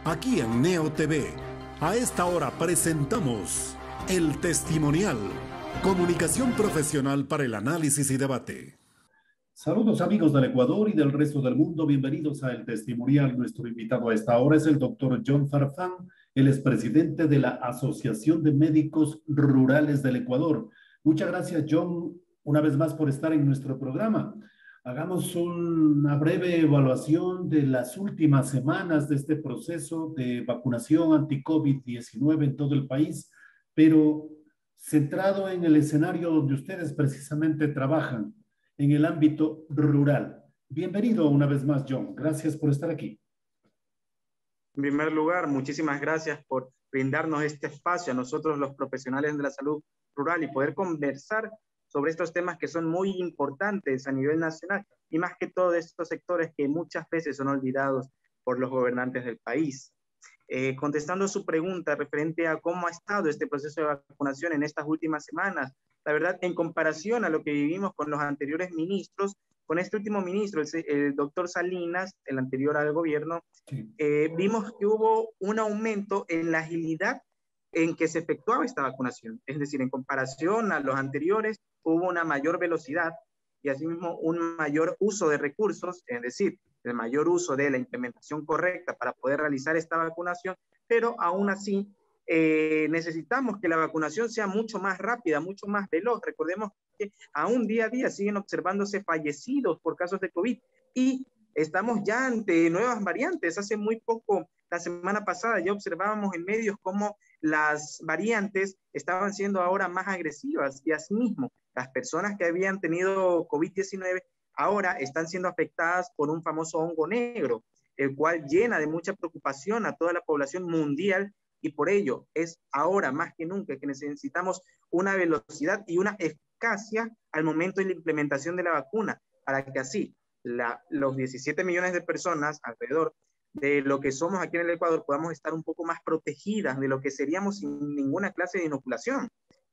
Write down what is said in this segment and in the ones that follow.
Aquí en Neo TV, a esta hora presentamos El Testimonial, comunicación profesional para el análisis y debate. Saludos amigos del Ecuador y del resto del mundo, bienvenidos a El Testimonial. Nuestro invitado a esta hora es el doctor John Farfán, él es presidente de la Asociación de Médicos Rurales del Ecuador. Muchas gracias, John, una vez más por estar en nuestro programa. Hagamos una breve evaluación de las últimas semanas de este proceso de vacunación anti-COVID-19 en todo el país, pero centrado en el escenario donde ustedes precisamente trabajan, en el ámbito rural. Bienvenido una vez más, John. Gracias por estar aquí. En primer lugar, muchísimas gracias por brindarnos este espacio a nosotros los profesionales de la salud rural y poder conversar sobre estos temas que son muy importantes a nivel nacional y más que todo de estos sectores que muchas veces son olvidados por los gobernantes del país. Contestando su pregunta referente a cómo ha estado este proceso de vacunación en estas últimas semanas, la verdad, en comparación a lo que vivimos con los anteriores ministros, con este último ministro, el doctor Salinas, el anterior al gobierno, vimos que hubo un aumento en la agilidad en que se efectuaba esta vacunación. Es decir, en comparación a los anteriores, hubo una mayor velocidad y asimismo un mayor uso de recursos, es decir, el mayor uso de la implementación correcta para poder realizar esta vacunación, pero aún así necesitamos que la vacunación sea mucho más rápida, mucho más veloz. Recordemos que aún día a día siguen observándose fallecidos por casos de COVID y estamos ya ante nuevas variantes. Hace muy poco, la semana pasada, ya observábamos en medios cómo las variantes estaban siendo ahora más agresivas y asimismo las personas que habían tenido COVID-19 ahora están siendo afectadas por un famoso hongo negro, el cual llena de mucha preocupación a toda la población mundial y por ello es ahora más que nunca que necesitamos una velocidad y una eficacia al momento de la implementación de la vacuna para que así los 17 millones de personas alrededor de lo que somos aquí en el Ecuador podamos estar un poco más protegidas de lo que seríamos sin ninguna clase de inoculación.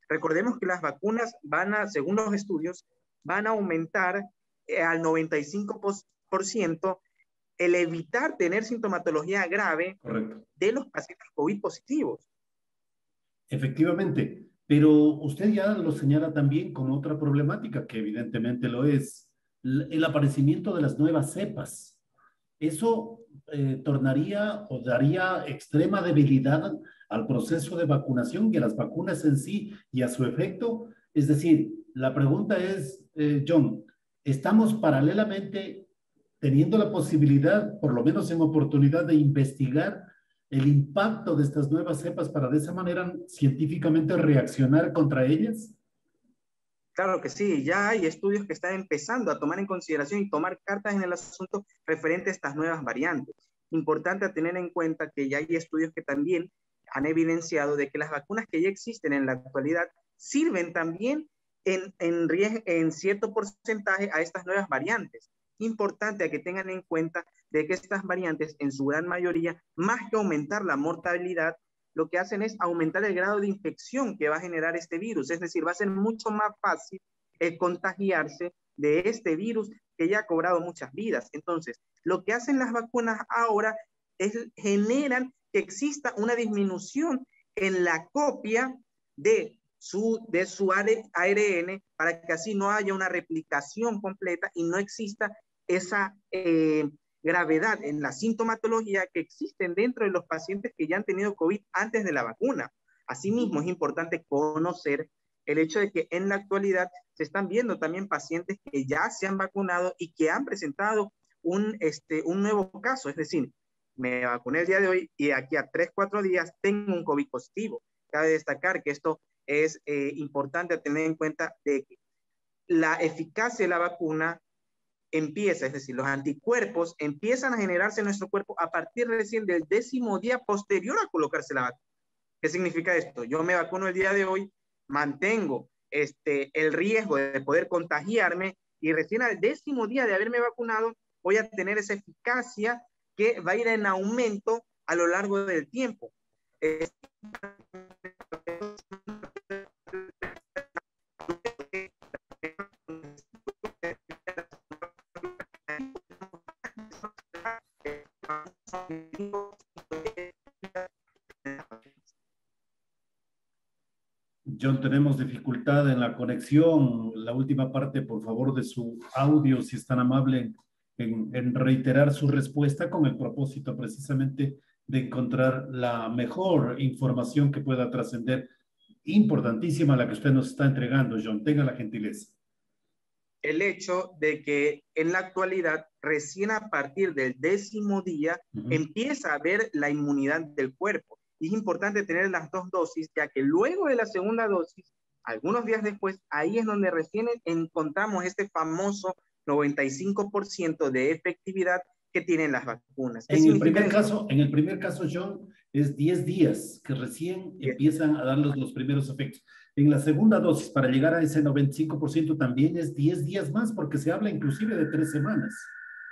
Recordemos que las vacunas según los estudios, van a aumentar al 95% el evitar tener sintomatología grave. Correcto. De los pacientes COVID positivos. Efectivamente, pero usted ya lo señala también como otra problemática que evidentemente lo es, el aparecimiento de las nuevas cepas. Eso tornaría o daría extrema debilidad al proceso de vacunación y a las vacunas en sí y a su efecto. Es decir, la pregunta es, John, ¿estamos paralelamente teniendo la posibilidad, por lo menos en oportunidad, de investigar el impacto de estas nuevas cepas para de esa manera científicamente reaccionar contra ellas? Claro que sí, ya hay estudios que están empezando a tomar en consideración y tomar cartas en el asunto referente a estas nuevas variantes. Importante a tener en cuenta que ya hay estudios que también han evidenciado de que las vacunas que ya existen en la actualidad sirven también en cierto porcentaje a estas nuevas variantes. Importante a que tengan en cuenta de que estas variantes en su gran mayoría, más que aumentar la mortalidad, lo que hacen es aumentar el grado de infección que va a generar este virus. Es decir, va a ser mucho más fácil contagiarse de este virus que ya ha cobrado muchas vidas. Entonces, lo que hacen las vacunas ahora es generan que exista una disminución en la copia de su ARN para que así no haya una replicación completa y no exista esa gravedad en la sintomatología que existen dentro de los pacientes que ya han tenido COVID antes de la vacuna. Asimismo, es importante conocer el hecho de que en la actualidad se están viendo también pacientes que ya se han vacunado y que han presentado un nuevo caso, es decir, me vacuné el día de hoy y aquí a 3-4 días tengo un COVID positivo. Cabe destacar que esto es importante a tener en cuenta de que la eficacia de la vacuna empieza, es decir, los anticuerpos empiezan a generarse en nuestro cuerpo a partir recién del 10º día posterior a colocarse la vacuna. ¿Qué significa esto? Yo me vacuno el día de hoy, mantengo el riesgo de poder contagiarme y recién al 10º día de haberme vacunado voy a tener esa eficacia que va a ir en aumento a lo largo del tiempo. John, tenemos dificultad en la conexión. La última parte, por favor, de su audio, si es tan amable en reiterar su respuesta con el propósito precisamente de encontrar la mejor información que pueda trascender. Importantísima la que usted nos está entregando, John. Tenga la gentileza. El hecho de que en la actualidad, recién a partir del 10º día, empieza a haber la inmunidad del cuerpo. Y es importante tener las 2 dosis, ya que luego de la segunda dosis, algunos días después, ahí es donde recién encontramos este famoso 95% de efectividad que tienen las vacunas. En el primer caso, John, es 10 días que recién empiezan a dar los primeros efectos. En la segunda dosis, para llegar a ese 95%, también es 10 días más, porque se habla inclusive de 3 semanas.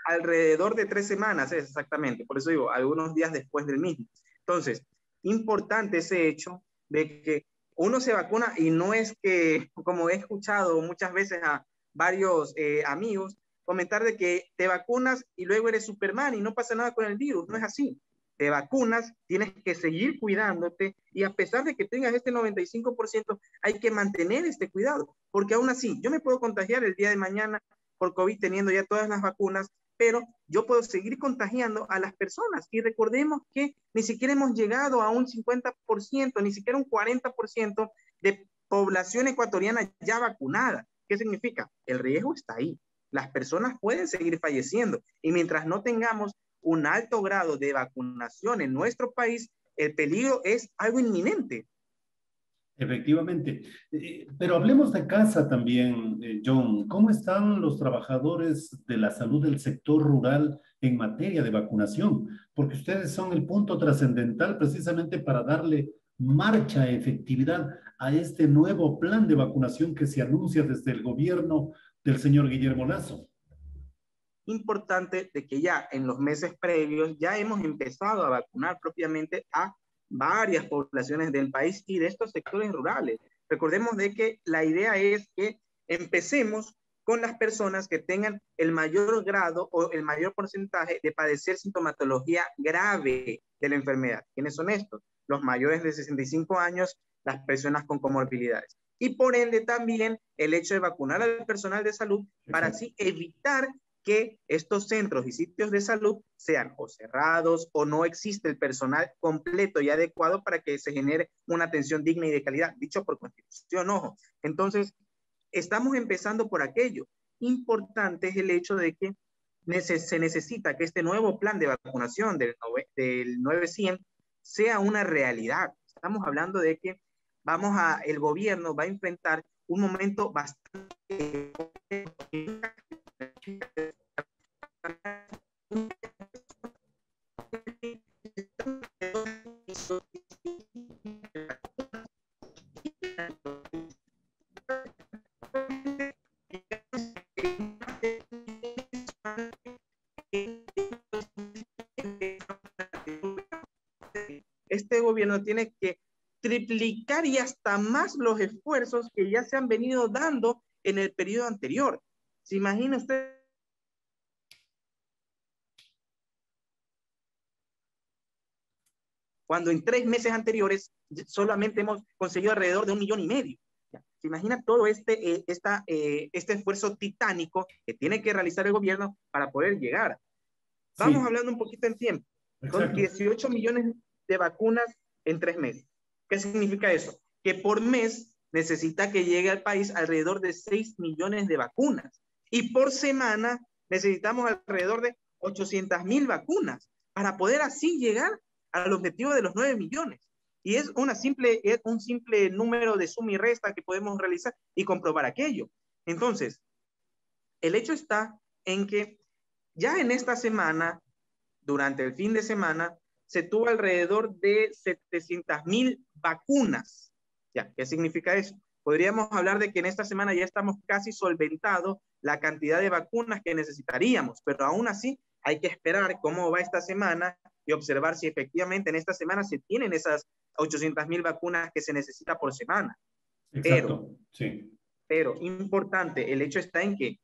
Alrededor de 3 semanas, es exactamente. Por eso digo, algunos días después del mismo. Entonces, importante ese hecho de que uno se vacuna y no es que, como he escuchado muchas veces a varios amigos, comentar de que te vacunas y luego eres Superman y no pasa nada con el virus. No es así. Te vacunas, tienes que seguir cuidándote y a pesar de que tengas este 95%, hay que mantener este cuidado, porque aún así, yo me puedo contagiar el día de mañana por COVID teniendo ya todas las vacunas, pero yo puedo seguir contagiando a las personas. Y recordemos que ni siquiera hemos llegado a un 50%, ni siquiera un 40% de población ecuatoriana ya vacunada. ¿Qué significa? El riesgo está ahí. Las personas pueden seguir falleciendo y mientras no tengamos un alto grado de vacunación en nuestro país, el peligro es algo inminente. Efectivamente. Pero hablemos de casa también, John. ¿Cómo están los trabajadores de la salud del sector rural en materia de vacunación? Porque ustedes son el punto trascendental precisamente para darle marcha, efectividad a este nuevo plan de vacunación que se anuncia desde el gobierno del señor Guillermo Lasso. Importante de que ya en los meses previos ya hemos empezado a vacunar propiamente a varias poblaciones del país y de estos sectores rurales. Recordemos de que la idea es que empecemos con las personas que tengan el mayor grado o el mayor porcentaje de padecer sintomatología grave de la enfermedad. ¿Quiénes son estos? Los mayores de 65 años, las personas con comorbilidades. Y por ende también el hecho de vacunar al personal de salud para así evitar que estos centros y sitios de salud sean o cerrados o no existe el personal completo y adecuado para que se genere una atención digna y de calidad, dicho por Constitución, ojo. Entonces, estamos empezando por aquello. Importante es el hecho de que se necesita que este nuevo plan de vacunación del 900 sea una realidad. Estamos hablando de que el gobierno va a enfrentar un momento bastante este gobierno tiene que triplicar y hasta más los esfuerzos que ya se han venido dando en el periodo anterior. ¿Se imagina usted? Cuando en 3 meses anteriores solamente hemos conseguido alrededor de 1,5 millones. ¿Se imagina todo este esfuerzo titánico que tiene que realizar el gobierno para poder llegar? Vamos hablando un poquito en tiempo. Son 18 millones de vacunas en 3 meses. ¿Qué significa eso? Que por mes necesita que llegue al país alrededor de 6 millones de vacunas. Y por semana necesitamos alrededor de 800,000 vacunas para poder así llegar al objetivo de los 9 millones. Y es un simple número de suma y resta que podemos realizar y comprobar aquello. Entonces, el hecho está en que ya en esta semana, durante el fin de semana, se tuvo alrededor de 700,000 vacunas. ¿Ya? ¿Qué significa eso? Podríamos hablar de que en esta semana ya estamos casi solventado la cantidad de vacunas que necesitaríamos, pero aún así hay que esperar cómo va esta semana y observar si efectivamente en esta semana se tienen esas 800,000 vacunas que se necesita por semana. Exacto, pero importante, el hecho está en que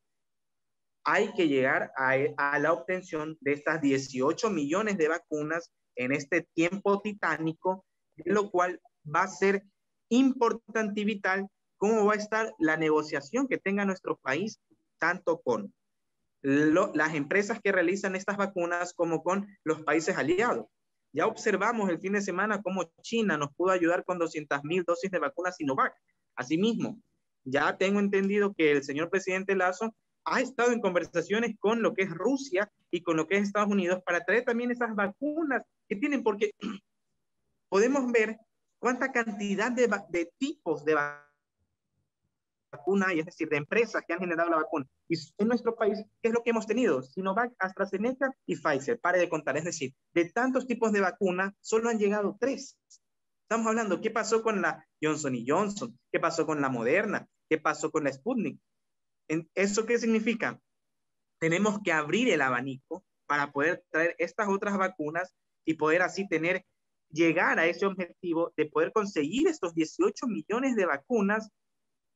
hay que llegar a la obtención de estas 18 millones de vacunas en este tiempo titánico, lo cual va a ser importante y vital cómo va a estar la negociación que tenga nuestro país, tanto con las empresas que realizan estas vacunas como con los países aliados. Ya observamos el fin de semana cómo China nos pudo ayudar con 200,000 dosis de vacunas Sinovac. Asimismo, ya tengo entendido que el señor presidente Lazo ha estado en conversaciones con lo que es Rusia y con lo que es Estados Unidos para traer también esas vacunas que tienen, porque podemos ver cuánta cantidad de tipos de vacuna, y es decir, de empresas que han generado la vacuna. Y en nuestro país, ¿qué es lo que hemos tenido? Sinovac, AstraZeneca y Pfizer, pare de contar. Es decir, de tantos tipos de vacuna, solo han llegado 3. Estamos hablando, ¿qué pasó con la Johnson Johnson? ¿Qué pasó con la Moderna? ¿Qué pasó con la Sputnik? ¿Eso qué significa? Tenemos que abrir el abanico para poder traer estas otras vacunas y poder así llegar a ese objetivo de poder conseguir estos 18 millones de vacunas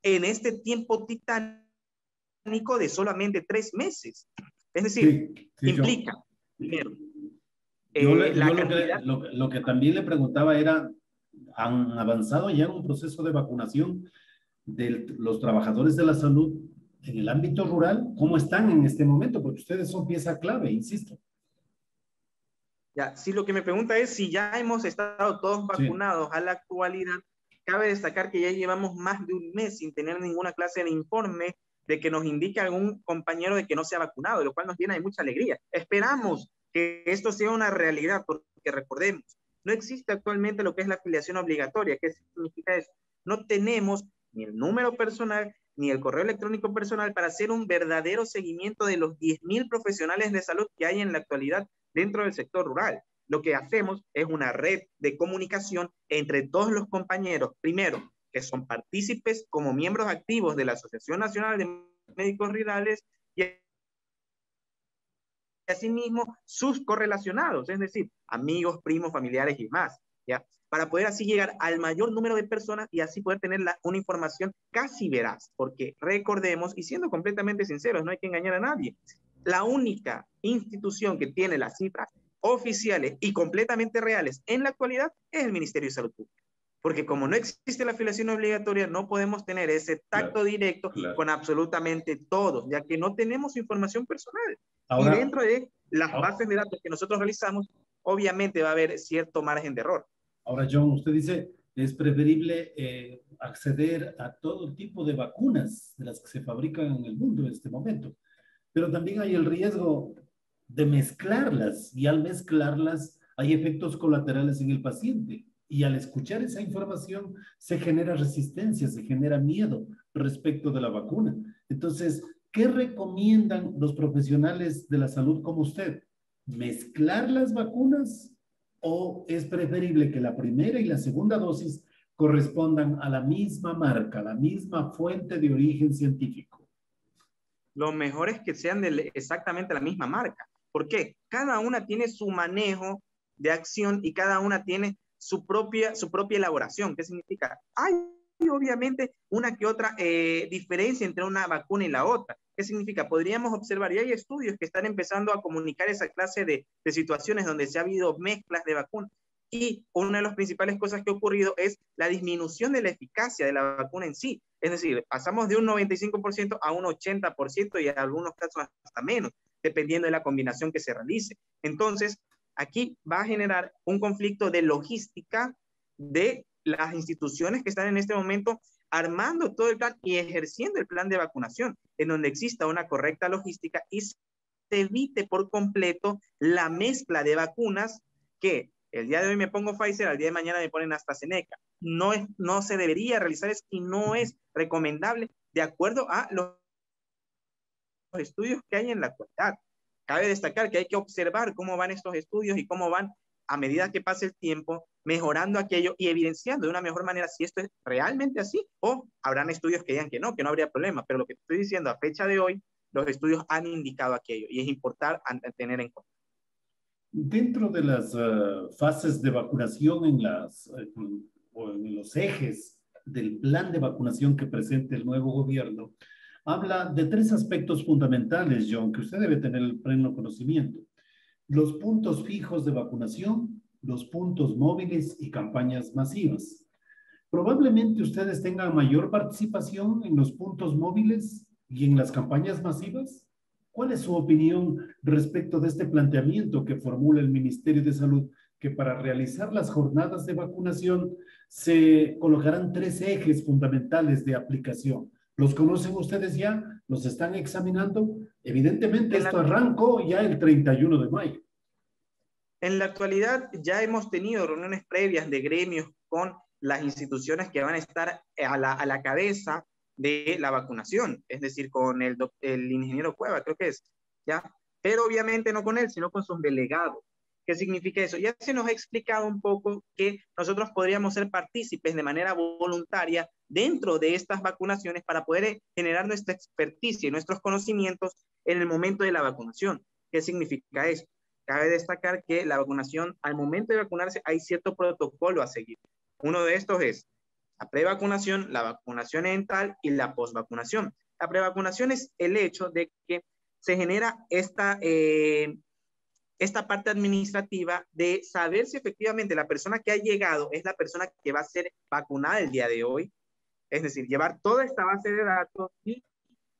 en este tiempo titánico de solamente 3 meses. Es decir, implica, primero, lo que también le preguntaba era, ¿han avanzado ya en un proceso de vacunación de los trabajadores de la salud en el ámbito rural? ¿Cómo están en este momento? Porque ustedes son pieza clave, insisto. Ya, si lo que me pregunta es si ya hemos estado todos vacunados a la actualidad, cabe destacar que ya llevamos más de un mes sin tener ninguna clase de informe de que nos indique algún compañero de que no se ha vacunado, lo cual nos llena de mucha alegría. Esperamos que esto sea una realidad, porque recordemos, no existe actualmente lo que es la afiliación obligatoria. ¿Qué significa eso? No tenemos ni el número personal ni el correo electrónico personal para hacer un verdadero seguimiento de los 10,000 profesionales de salud que hay en la actualidad dentro del sector rural. Lo que hacemos es una red de comunicación entre todos los compañeros, primero, que son partícipes como miembros activos de la Asociación Nacional de Médicos Rurales, y asimismo sus correlacionados, es decir, amigos, primos, familiares y más, ¿ya? Para poder así llegar al mayor número de personas y así poder tener una información casi veraz, porque recordemos, y siendo completamente sinceros, no hay que engañar a nadie, la única institución que tiene las cifras oficiales y completamente reales en la actualidad es el Ministerio de Salud Pública. Porque como no existe la afiliación obligatoria, no podemos tener ese tacto directo con absolutamente todos, ya que no tenemos información personal. Ahora, y dentro de las bases de datos que nosotros realizamos, obviamente va a haber cierto margen de error. Ahora, John, usted dice, es preferible acceder a todo tipo de vacunas de las que se fabrican en el mundo en este momento. Pero también hay el riesgo de mezclarlas, y al mezclarlas hay efectos colaterales en el paciente. Y al escuchar esa información se genera resistencia, se genera miedo respecto de la vacuna. Entonces, ¿qué recomiendan los profesionales de la salud como usted? ¿Mezclar las vacunas o es preferible que la primera y la segunda dosis correspondan a la misma marca, a la misma fuente de origen científico? Lo mejor es que sean de exactamente la misma marca. ¿Por qué? Cada una tiene su manejo de acción y cada una tiene su propia elaboración. ¿Qué significa? Hay obviamente una que otra diferencia entre una vacuna y la otra. ¿Qué significa? Podríamos observar, y hay estudios que están empezando a comunicar esa clase de situaciones donde se ha habido mezclas de vacunas. Y una de las principales cosas que ha ocurrido es la disminución de la eficacia de la vacuna en sí. Es decir, pasamos de un 95% a un 80% y en algunos casos hasta menos, dependiendo de la combinación que se realice. Entonces, aquí va a generar un conflicto de logística de las instituciones que están en este momento armando todo el plan y ejerciendo el plan de vacunación, en donde exista una correcta logística y se evite por completo la mezcla de vacunas que el día de hoy me pongo Pfizer, al día de mañana me ponen AstraZeneca. No se debería realizar eso y no es recomendable de acuerdo a los estudios que hay en la actualidad. Cabe destacar que hay que observar cómo van estos estudios y cómo van a medida que pase el tiempo mejorando aquello y evidenciando de una mejor manera si esto es realmente así o habrán estudios que digan que no habría problema. Pero lo que estoy diciendo a fecha de hoy, los estudios han indicado aquello y es importante tener en cuenta. Dentro de las fases de vacunación o en los ejes del plan de vacunación que presenta el nuevo gobierno, habla de 3 aspectos fundamentales, John, que usted debe tener el pleno conocimiento. Los puntos fijos de vacunación, los puntos móviles y campañas masivas. probablemente ustedes tengan mayor participación en los puntos móviles y en las campañas masivas. ¿Cuál es su opinión respecto de este planteamiento que formula el Ministerio de Salud, que para realizar las jornadas de vacunación se colocarán 3 ejes fundamentales de aplicación? ¿Los conocen ustedes ya? ¿Los están examinando? Evidentemente esto arrancó ya el 31 de mayo. En la actualidad ya hemos tenido reuniones previas de gremios con las instituciones que van a estar a la cabeza de la vacunación, es decir, con el ingeniero Cueva, creo que es, ¿ya? Pero obviamente no con él, sino con sus delegados. ¿Qué significa eso? Ya se nos ha explicado un poco que nosotros podríamos ser partícipes de manera voluntaria dentro de estas vacunaciones para poder generar nuestra experticia y nuestros conocimientos en el momento de la vacunación. ¿Qué significa eso? Cabe destacar que la vacunación, al momento de vacunarse, hay cierto protocolo a seguir. Uno de estos es la prevacunación, la vacunación ental y la posvacunación. La prevacunación es el hecho de que se genera esta parte administrativa de saber si efectivamente la persona que ha llegado es la persona que va a ser vacunada el día de hoy. Es decir, llevar toda esta base de datos y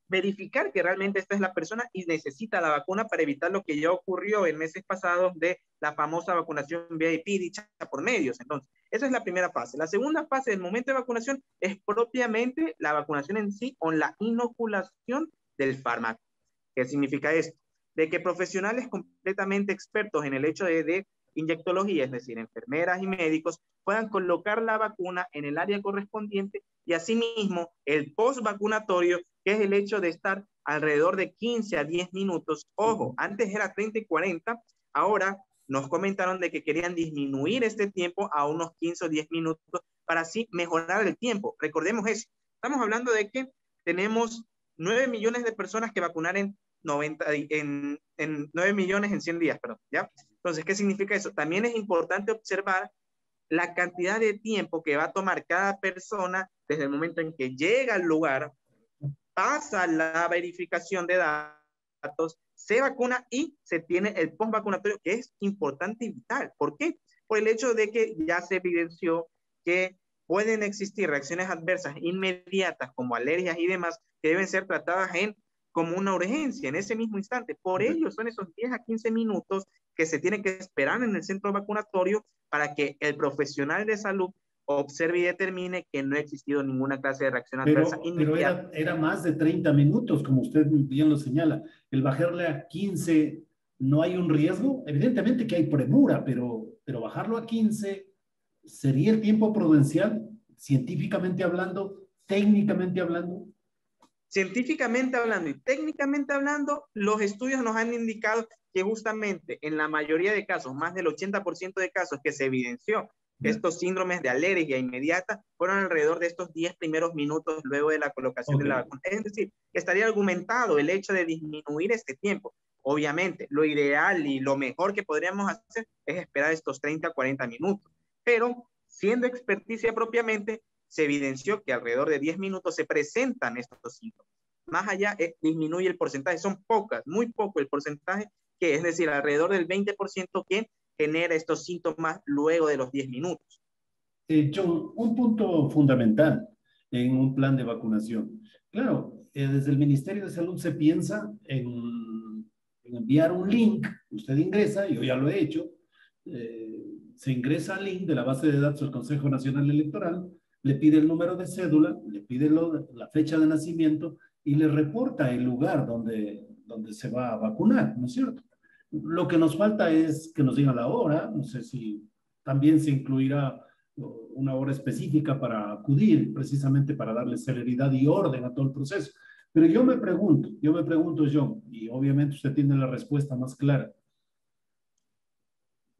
verificar que realmente esta es la persona y necesita la vacuna para evitar lo que ya ocurrió en meses pasados de la famosa vacunación VIP dicha por medios. Entonces, esa es la primera fase. La segunda fase del momento de vacunación es propiamente la vacunación en sí o la inoculación del fármaco. ¿Qué significa esto? De que profesionales completamente expertos en el hecho de inyectología, es decir, enfermeras y médicos, puedan colocar la vacuna en el área correspondiente y asimismo el post-vacunatorio, que es el hecho de estar alrededor de 15 a 10 minutos. Ojo, antes era 30 y 40, ahora nos comentaron de que querían disminuir este tiempo a unos 15 o 10 minutos para así mejorar el tiempo. Recordemos eso. Estamos hablando de que tenemos 9 millones de personas que vacunar en 9 millones en 100 días, perdón, ¿ya? Entonces, ¿qué significa eso? También es importante observar la cantidad de tiempo que va a tomar cada persona desde el momento en que llega al lugar, pasa la verificación de datos, se vacuna y se tiene el post-vacunatorio, que es importante y vital. ¿Por qué? Por el hecho de que ya se evidenció que pueden existir reacciones adversas inmediatas como alergias y demás que deben ser tratadas como una urgencia en ese mismo instante. Por ello son esos 10 a 15 minutos que se tienen que esperar en el centro vacunatorio para que el profesional de salud observe y determine que no ha existido ninguna clase de reacción adversa inmediata. Pero era más de 30 minutos, como usted bien lo señala. El bajarle a 15, ¿no hay un riesgo? Evidentemente que hay premura, pero bajarlo a 15, ¿sería el tiempo prudencial, científicamente hablando, técnicamente hablando? Científicamente hablando y técnicamente hablando, los estudios nos han indicado que justamente en la mayoría de casos, más del 80% de casos que se evidenció, estos síndromes de alergia inmediata fueron alrededor de estos 10 primeros minutos luego de la colocación de la vacuna. Es decir, estaría argumentado el hecho de disminuir este tiempo. Obviamente, lo ideal y lo mejor que podríamos hacer es esperar estos 30 a 40 minutos. Pero, siendo experticia propiamente, se evidenció que alrededor de 10 minutos se presentan estos síntomas. Más allá, disminuye el porcentaje. Son pocas, muy poco el porcentaje, que es decir, alrededor del 20% que genera estos síntomas luego de los 10 minutos. John, un punto fundamental en un plan de vacunación. Claro, desde el Ministerio de Salud se piensa en enviar un link, usted ingresa, yo ya lo he hecho, se ingresa al link de la base de datos del Consejo Nacional Electoral, le pide el número de cédula, le pide la fecha de nacimiento y le reporta el lugar donde se va a vacunar, ¿no es cierto? Lo que nos falta es que nos diga la hora, no sé si también se incluirá una hora específica para acudir, precisamente para darle celeridad y orden a todo el proceso. Pero yo me pregunto, John, y obviamente usted tiene la respuesta más clara.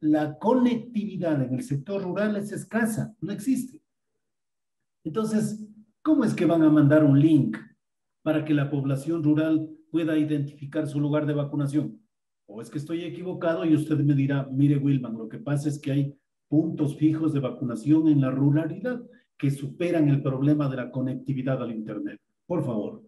La conectividad en el sector rural es escasa, no existe. Entonces, ¿cómo es que van a mandar un link para que la población rural pueda identificar su lugar de vacunación? ¿O es que estoy equivocado y usted me dirá, mire Wilman, lo que pasa es que hay puntos fijos de vacunación en la ruralidad que superan el problema de la conectividad al Internet? Por favor.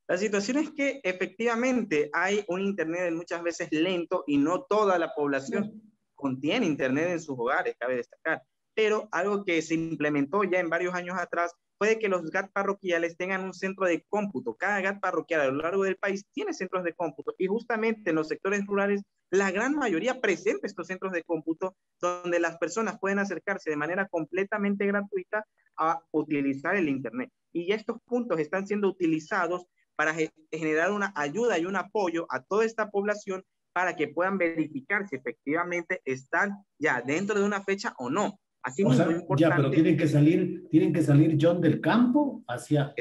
La situación es que efectivamente hay un Internet muchas veces lento y no toda la población contiene Internet en sus hogares, cabe destacar. pero algo que se implementó ya en varios años atrás puede que los GAT parroquiales tengan un centro de cómputo. Cada GAT parroquial a lo largo del país tiene centros de cómputo y justamente en los sectores rurales la gran mayoría presenta estos centros de cómputo donde las personas pueden acercarse de manera completamente gratuita a utilizar el Internet. Y estos puntos están siendo utilizados para generar una ayuda y un apoyo a toda esta población para que puedan verificar si efectivamente están ya dentro de una fecha o no. Así O mismo, sea, importante, ya, pero tienen que salir John del campo hacia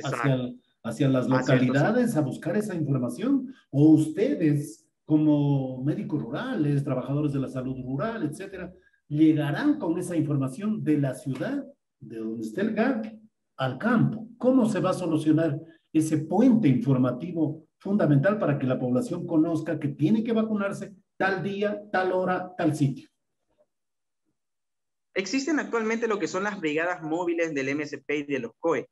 las localidades a buscar esa información, o ustedes, como médicos rurales, trabajadores de la salud rural, etcétera, llegarán con esa información de la ciudad, de donde esté el GAT, al campo. ¿Cómo se va a solucionar ese puente informativo fundamental para que la población conozca que tiene que vacunarse tal día, tal hora, tal sitio? existen actualmente lo que son las brigadas móviles del MSP y de los COE.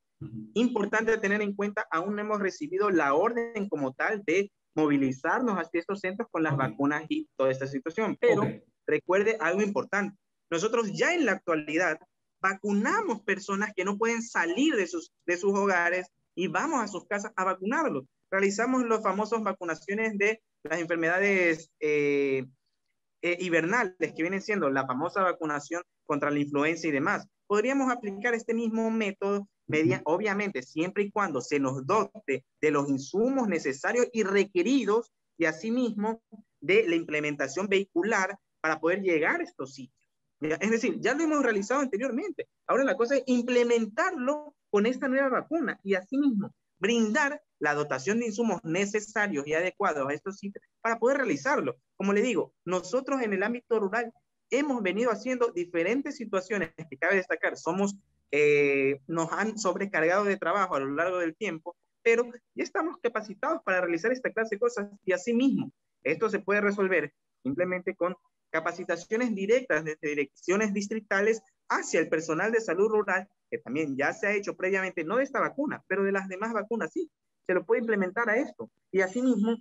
Importante tener en cuenta, aún no hemos recibido la orden como tal de movilizarnos hacia estos centros con las vacunas y toda esta situación. Pero recuerde algo importante. Nosotros ya en la actualidad vacunamos personas que no pueden salir de sus hogares y vamos a sus casas a vacunarlos. Realizamos las famosas vacunaciones de las enfermedades hibernales, que vienen siendo la famosa vacunación contra la influenza y demás. Podríamos aplicar este mismo método, obviamente, siempre y cuando se nos dote de los insumos necesarios y requeridos, y asimismo de la implementación vehicular para poder llegar a estos sitios. Es decir, ya lo hemos realizado anteriormente. Ahora la cosa es implementarlo con esta nueva vacuna y asimismo brindar la dotación de insumos necesarios y adecuados a estos sitios para poder realizarlo. Como le digo, nosotros en el ámbito rural hemos venido haciendo diferentes situaciones que cabe destacar. Nos han sobrecargado de trabajo a lo largo del tiempo, pero ya estamos capacitados para realizar esta clase de cosas y asimismo esto se puede resolver simplemente con capacitaciones directas desde direcciones distritales hacia el personal de salud rural, que también ya se ha hecho previamente, no de esta vacuna, pero de las demás vacunas, sí, se lo puede implementar a esto. Y asimismo,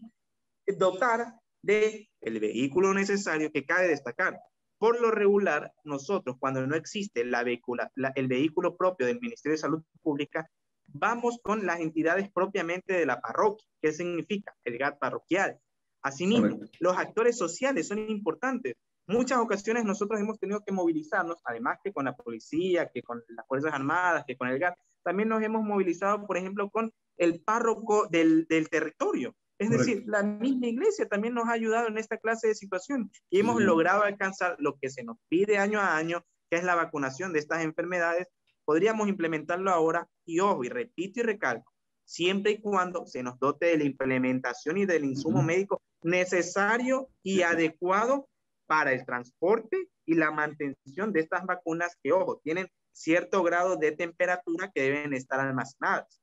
dotar del vehículo necesario, que cabe destacar. Por lo regular, nosotros, cuando no existe el vehículo propio del Ministerio de Salud Pública, vamos con las entidades propiamente de la parroquia. ¿Qué significa? El GAT parroquial. Asimismo, los actores sociales son importantes. Muchas ocasiones nosotros hemos tenido que movilizarnos, además que con la policía, que con las Fuerzas Armadas, que con el GAT, también nos hemos movilizado, por ejemplo, con el párroco del territorio. Es decir, la misma iglesia también nos ha ayudado en esta clase de situación y hemos logrado alcanzar lo que se nos pide año a año, que es la vacunación de estas enfermedades. Podríamos implementarlo ahora y ojo, y repito y recalco, siempre y cuando se nos dote de la implementación y del insumo médico necesario y adecuado para el transporte y la mantención de estas vacunas que, ojo, tienen cierto grado de temperatura que deben estar almacenadas.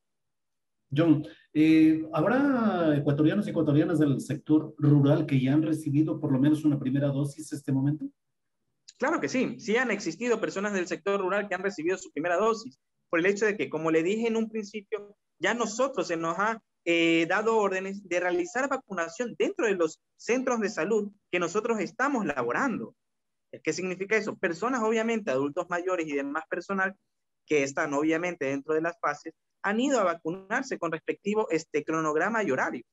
John, ¿habrá ecuatorianos y ecuatorianas del sector rural que ya han recibido por lo menos una primera dosis en este momento? Claro que sí, sí han existido personas del sector rural que han recibido su primera dosis, por el hecho de que, como le dije en un principio, ya nosotros se nos ha dado órdenes de realizar vacunación dentro de los centros de salud que nosotros estamos laborando. ¿Qué significa eso? Personas, obviamente, adultos mayores y demás personal que están obviamente dentro de las fases, han ido a vacunarse con respectivo cronograma y horario.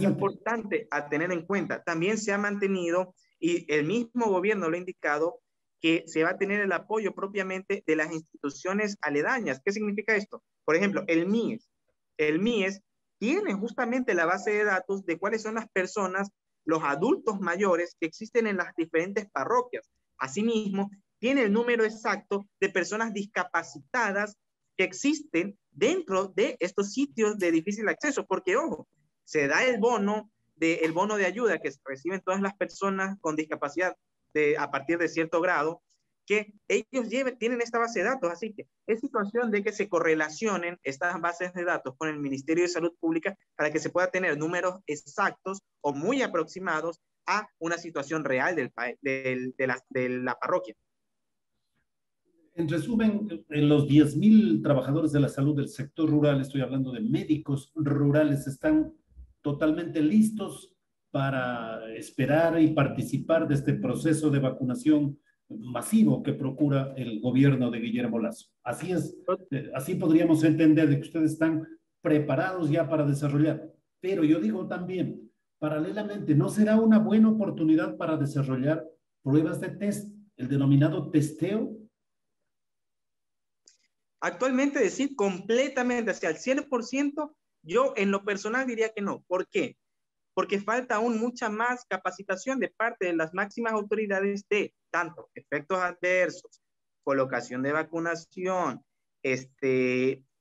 Importante a tener en cuenta, también se ha mantenido, y el mismo gobierno lo ha indicado, que se va a tener el apoyo propiamente de las instituciones aledañas. ¿Qué significa esto? Por ejemplo, el MIES. El MIES tiene justamente la base de datos de cuáles son las personas, los adultos mayores que existen en las diferentes parroquias. Asimismo, tiene el número exacto de personas discapacitadas que existen dentro de estos sitios de difícil acceso, porque, ojo, se da el bono de ayuda que reciben todas las personas con discapacidad a partir de cierto grado, que ellos tienen esta base de datos, así que es situación de que se correlacionen estas bases de datos con el Ministerio de Salud Pública para que se pueda tener números exactos o muy aproximados a una situación real de la parroquia. En resumen, los 10,000 trabajadores de la salud del sector rural, estoy hablando de médicos rurales, están totalmente listos para esperar y participar de este proceso de vacunación masivo que procura el gobierno de Guillermo Lasso. Así es, así podríamos entender de que ustedes están preparados ya para desarrollar. Pero yo digo también, paralelamente, ¿no será una buena oportunidad para desarrollar pruebas de test, el denominado testeo? Actualmente decir completamente hacia el 100%, yo en lo personal diría que no. ¿Por qué? Porque falta aún mucha más capacitación de parte de las máximas autoridades de tanto efectos adversos, colocación de vacunación,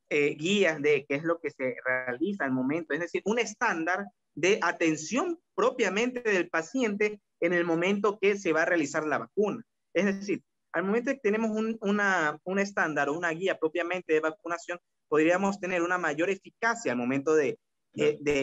guías de qué es lo que se realiza al momento, es decir, un estándar de atención propiamente del paciente en el momento que se va a realizar la vacuna. Es decir, al momento que tenemos un estándar o una guía propiamente de vacunación, podríamos tener una mayor eficacia al momento de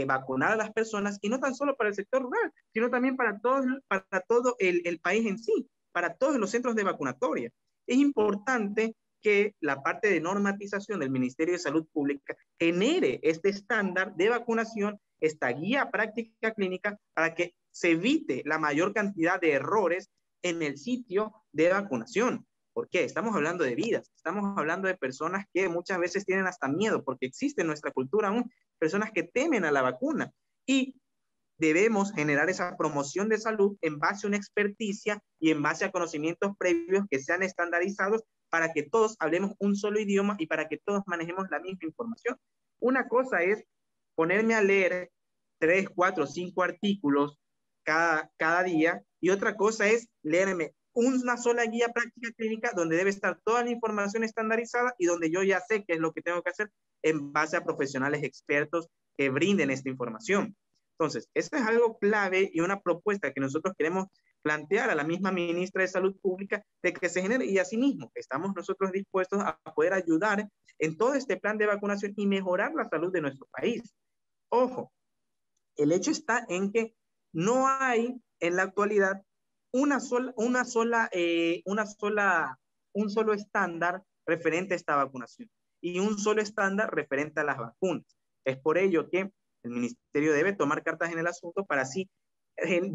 vacunar a las personas, y no tan solo para el sector rural, sino también para todo el país en sí, para todos los centros de vacunatoria. Es importante que la parte de normatización del Ministerio de Salud Pública genere este estándar de vacunación, esta guía práctica clínica, para que se evite la mayor cantidad de errores en el sitio de vacunación. ¿Por qué? Estamos hablando de vidas, estamos hablando de personas que muchas veces tienen hasta miedo, porque existe en nuestra cultura aún personas que temen a la vacuna, y debemos generar esa promoción de salud en base a una experticia y en base a conocimientos previos que sean estandarizados para que todos hablemos un solo idioma y para que todos manejemos la misma información. Una cosa es ponerme a leer 3, 4, 5 artículos cada día, y otra cosa es leerme una sola guía práctica clínica donde debe estar toda la información estandarizada y donde yo ya sé qué es lo que tengo que hacer en base a profesionales expertos que brinden esta información. Entonces, eso es algo clave y una propuesta que nosotros queremos plantear a la misma ministra de Salud Pública de que se genere, y asimismo estamos nosotros dispuestos a poder ayudar en todo este plan de vacunación y mejorar la salud de nuestro país. Ojo, el hecho está en que no hay en la actualidad un solo estándar referente a esta vacunación y un solo estándar referente a las vacunas. Es por ello que el ministerio debe tomar cartas en el asunto para así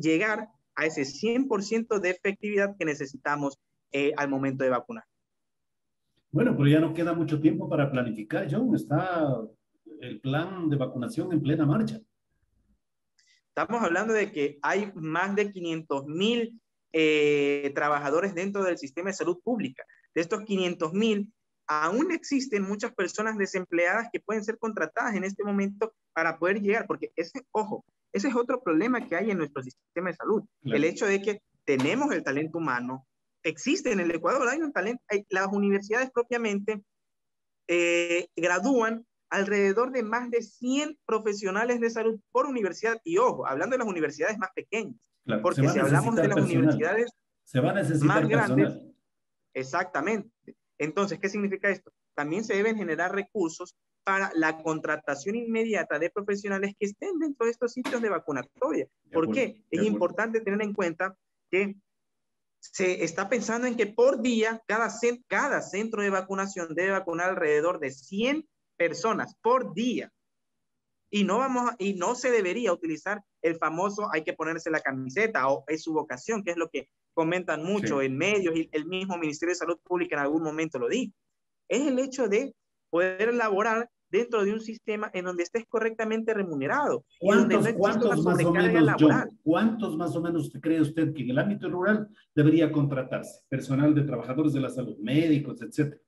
llegar a ese 100% de efectividad que necesitamos al momento de vacunar. Bueno, pero ya no queda mucho tiempo para planificar, John. Está el plan de vacunación en plena marcha. Estamos hablando de que hay más de 500,000 trabajadores dentro del sistema de salud pública. De estos 500,000, aún existen muchas personas desempleadas que pueden ser contratadas en este momento para poder llegar, porque ese es otro problema que hay en nuestro sistema de salud. Claro. El hecho de que tenemos el talento humano, existe en el Ecuador, hay un talento, las universidades propiamente gradúan alrededor de más de 100 profesionales de salud por universidad, y ojo, hablando de las universidades más pequeñas, claro, porque si hablamos de las universidades se va a necesitar más grandes, personal. Exactamente. Entonces, ¿qué significa esto? También se deben generar recursos para la contratación inmediata de profesionales que estén dentro de estos sitios de vacunatoria. ¿Por qué? Es importante tener en cuenta que se está pensando en que por día cada centro de vacunación debe vacunar alrededor de 100 personas por día. Y no se debería utilizar el famoso hay que ponerse la camiseta o es su vocación, que es lo que comentan mucho en medios, y el mismo Ministerio de Salud Pública en algún momento lo dijo. Es el hecho de poder elaborar dentro de un sistema en donde estés correctamente remunerado. ¿Cuántos más o menos cree usted que en el ámbito rural debería contratarse? Personal de trabajadores de la salud, médicos, etcétera.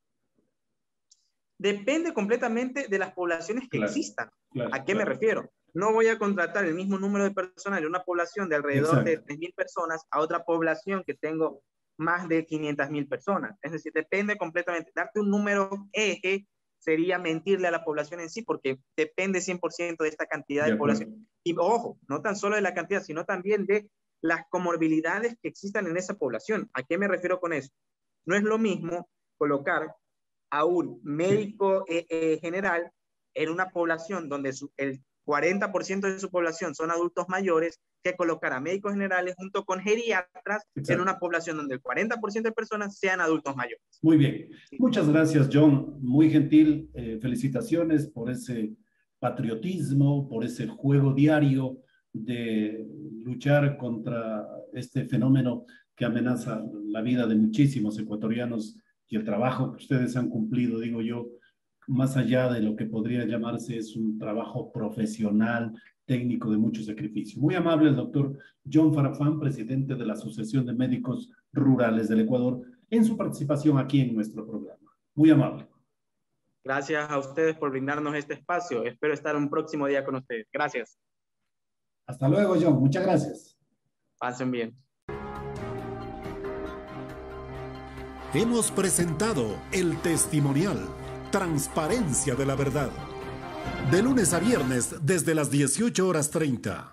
Depende completamente de las poblaciones que existan. ¿A qué me refiero? No voy a contratar el mismo número de personal en una población de alrededor de 3,000 personas a otra población que tengo más de 500,000 personas. Es decir, depende completamente. Darte un número eje sería mentirle a la población en sí, porque depende 100% de esta cantidad de población. Y ojo, no tan solo de la cantidad, sino también de las comorbilidades que existan en esa población. ¿A qué me refiero con eso? No es lo mismo colocar a un médico general en una población donde el 40% de su población son adultos mayores, que colocar a médicos generales junto con geriatras en una población donde el 40% de personas sean adultos mayores. Muy bien. Muchas gracias, John. Muy gentil. Felicitaciones por ese patriotismo, por ese juego diario de luchar contra este fenómeno que amenaza la vida de muchísimos ecuatorianos y el trabajo que ustedes han cumplido, digo yo, más allá de lo que podría llamarse, es un trabajo profesional, técnico de mucho sacrificio. Muy amable el doctor John Farfán, presidente de la Asociación de Médicos Rurales del Ecuador, en su participación aquí en nuestro programa. Muy amable. Gracias a ustedes por brindarnos este espacio. Espero estar un próximo día con ustedes. Gracias. Hasta luego, John. Muchas gracias. Pasen bien. Hemos presentado el testimonial Transparencia de la Verdad. De lunes a viernes desde las 18:30.